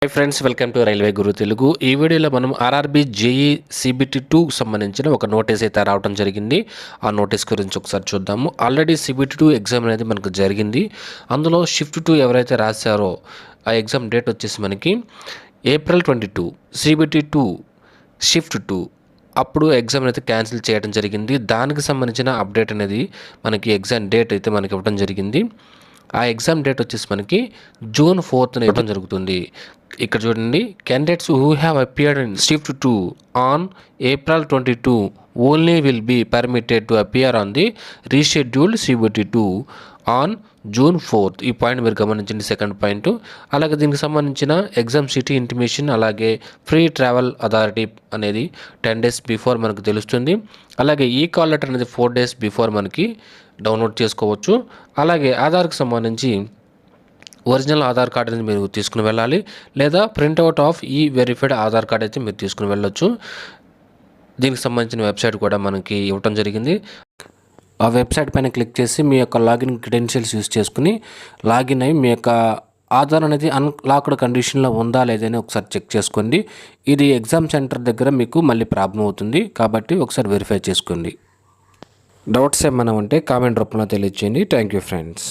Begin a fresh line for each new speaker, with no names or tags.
High friends, welcome to railway Guru Telugu. ఈ వీడియోలో మనం ఆర్ఆర్బీ జేఈ సిబిటి 2 సంబంధించిన ఒక నోటీస్ అయితే రావడం జరిగింది. ఆ నోటీస్ గురించి ఒకసారి చూద్దాము. ఆల్రెడీ సిబిటి 2 ఎగ్జామ్ అనేది మనకు జరిగింది. అందులో షిఫ్ట్ 2 ఎవరైతే రాశారో ఆ ఎగ్జామ్ డేట్ వచ్చేసి మనకి April 22. సిబిటి 2 షిఫ్ట్ 2 అప్పుడు ఎగ్జామ్ అయితే క్యాన్సిల్ చేయడం జరిగింది. దానికి సంబంధించిన అప్డేట్ అనేది మనకి ఎగ్జామ్ డేట్ అయితే మనకి ఇవ్వడం జరిగింది. ఆ ఎగ్జామ్ డేట్ వచ్చేసి మనకి June 4th ఇవ్వడం జరుగుతుంది. ఇక్కడ చూడండి, candidates who have appeared in shift 2 on April 22 only will be permitted to appear on the rescheduled CBT 2 on June 4th. ఈ పాయింట్ మీరు గమనించండి, సెకండ్ పాయింట్. అలాగే దీనికి సంబంధించిన ఎగ్జామ్ సిటీ ఇంటిమేషన్, అలాగే ఫ్రీ ట్రావెల్ అథారిటీ అనేది 10 days బిఫోర్ మనకు తెలుస్తుంది. అలాగే ఈ కాల్ లెటర్ అనేది 4 days బిఫోర్ మనకి డౌన్లోడ్ చేసుకోవచ్చు. అలాగే ఆధార్కి సంబంధించి ఒరిజినల్ ఆధార్ కార్డ్ అనేది మీరు తీసుకుని వెళ్ళాలి, లేదా ప్రింట్అవుట్ ఆఫ్ ఈ వెరిఫైడ్ ఆధార్ కార్డ్ అయితే మీరు తీసుకుని వెళ్ళొచ్చు. దీనికి సంబంధించిన వెబ్సైట్ కూడా మనకి ఇవ్వటం జరిగింది. ఆ వెబ్సైట్ పైన క్లిక్ చేసి మీ యొక్క లాగిన్ క్రెడెన్షియల్స్ యూస్ చేసుకుని లాగిన్ అయ్యి మీ యొక్క ఆధార్ అనేది అన్లాక్డ్ కండిషన్లో ఉందా లేదని ఒకసారి చెక్ చేసుకోండి. ఇది ఎగ్జామ్ సెంటర్ దగ్గర మీకు మళ్ళీ ప్రాబ్లం అవుతుంది, కాబట్టి ఒకసారి వెరిఫై చేసుకోండి. డౌట్స్ ఏమైనా ఉంటే కామెంట్ రూపంలో తెలియజేయండి. Thank you friends.